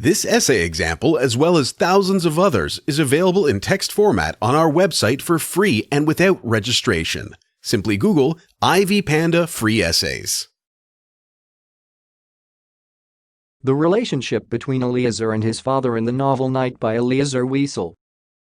This essay example, as well as thousands of others, is available in text format on our website for free and without registration. Simply Google Ivy Panda Free Essays. The relationship between Eliezer and his father in the novel Night by Eliezer Wiesel.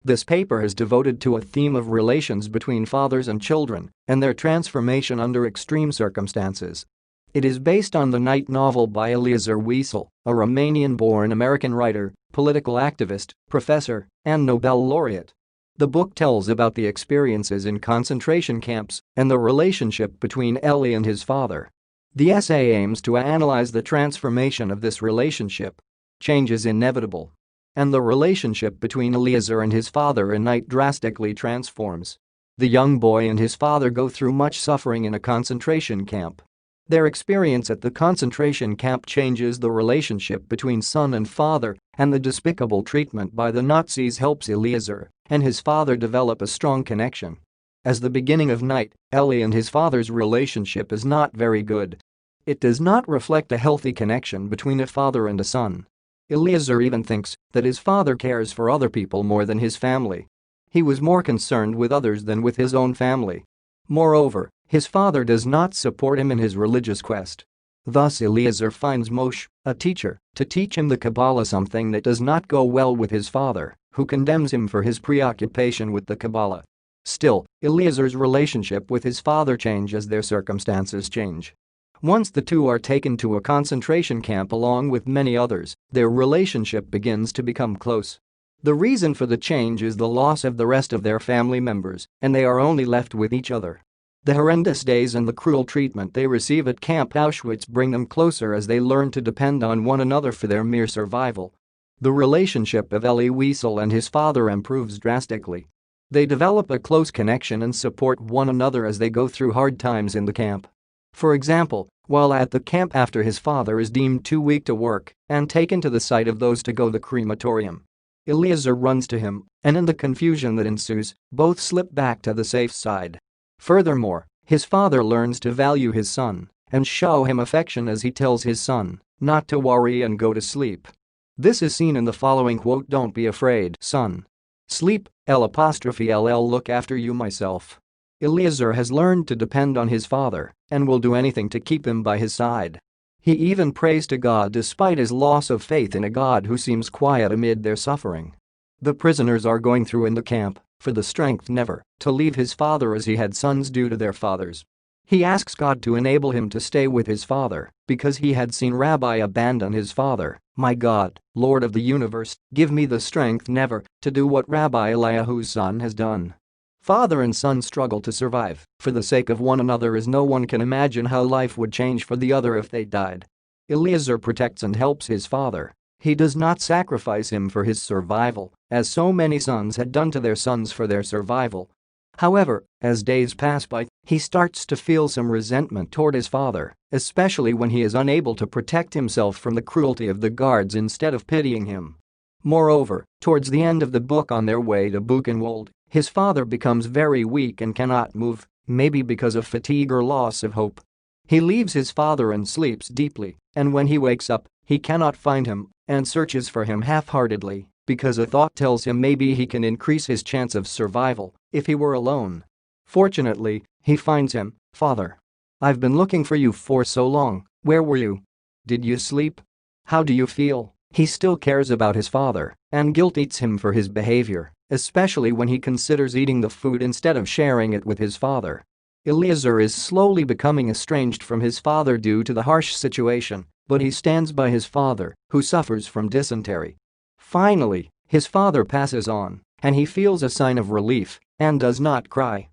This paper is devoted to a theme of relations between fathers and children and their transformation under extreme circumstances. It is based on the Night novel by Eliezer Wiesel, a Romanian-born American writer, political activist, professor, and Nobel laureate. The book tells about the experiences in concentration camps and the relationship between Elie and his father. The essay aims to analyze the transformation of this relationship. Change is inevitable. And the relationship between Eliezer and his father in Night drastically transforms. The young boy and his father go through much suffering in a concentration camp. Their experience at the concentration camp changes the relationship between son and father, and the despicable treatment by the Nazis helps Eliezer and his father develop a strong connection. As the beginning of Night, Elie and his father's relationship is not very good. It does not reflect a healthy connection between a father and a son. Eliezer even thinks that his father cares for other people more than his family. He was more concerned with others than with his own family. Moreover, his father does not support him in his religious quest. Thus Eliezer finds Moshe, a teacher, to teach him the Kabbalah, something that does not go well with his father, who condemns him for his preoccupation with the Kabbalah. Still, Eliezer's relationship with his father changes as their circumstances change. Once the two are taken to a concentration camp along with many others, their relationship begins to become close. The reason for the change is the loss of the rest of their family members, and they are only left with each other. The horrendous days and the cruel treatment they receive at Camp Auschwitz bring them closer as they learn to depend on one another for their mere survival. The relationship of Elie Wiesel and his father improves drastically. They develop a close connection and support one another as they go through hard times in the camp. For example, while at the camp after his father is deemed too weak to work and taken to the site of those to go the crematorium, Eliezer runs to him, and in the confusion that ensues, both slip back to the safe side. Furthermore, his father learns to value his son and show him affection as he tells his son not to worry and go to sleep. This is seen in the following quote: "Don't be afraid, son. Sleep, L'll look after you myself." Eliezer has learned to depend on his father and will do anything to keep him by his side. He even prays to God despite his loss of faith in a God who seems quiet amid their suffering. The prisoners are going through in the camp for the strength never to leave his father as he had sons do to their fathers. He asks God to enable him to stay with his father because he had seen Rabbi abandon his father. "My God, Lord of the universe, give me the strength never to do what Rabbi Eliyahu's son has done." Father and son struggle to survive for the sake of one another as no one can imagine how life would change for the other if they died. Eliezer protects and helps his father. He does not sacrifice him for his survival, as so many sons had done to their sons for their survival. However, as days pass by, he starts to feel some resentment toward his father, especially when he is unable to protect himself from the cruelty of the guards instead of pitying him. Moreover, towards the end of the book, on their way to Buchenwald, his father becomes very weak and cannot move, maybe because of fatigue or loss of hope. He leaves his father and sleeps deeply, and when he wakes up, he cannot find him and searches for him half-heartedly because a thought tells him maybe he can increase his chance of survival if he were alone. Fortunately, he finds him. "Father, I've been looking for you for so long. Where were you? Did you sleep? How do you feel?" He still cares about his father, and guilt eats him for his behavior, especially when he considers eating the food instead of sharing it with his father. Eliezer is slowly becoming estranged from his father due to the harsh situation, but he stands by his father, who suffers from dysentery. Finally, his father passes on, and he feels a sign of relief and does not cry.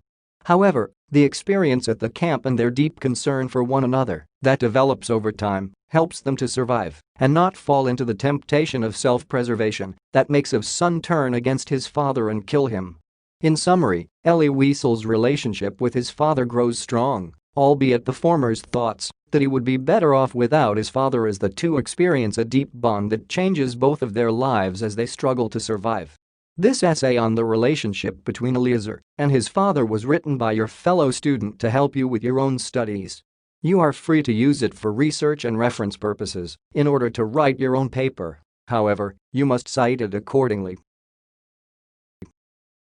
However, the experience at the camp and their deep concern for one another that develops over time helps them to survive and not fall into the temptation of self-preservation that makes a son turn against his father and kill him. In summary, Elie Wiesel's relationship with his father grows strong, albeit the former's thoughts that he would be better off without his father, as the two experience a deep bond that changes both of their lives as they struggle to survive. This essay on the relationship between Eliezer and his father was written by your fellow student to help you with your own studies. You are free to use it for research and reference purposes in order to write your own paper. However, you must cite it accordingly.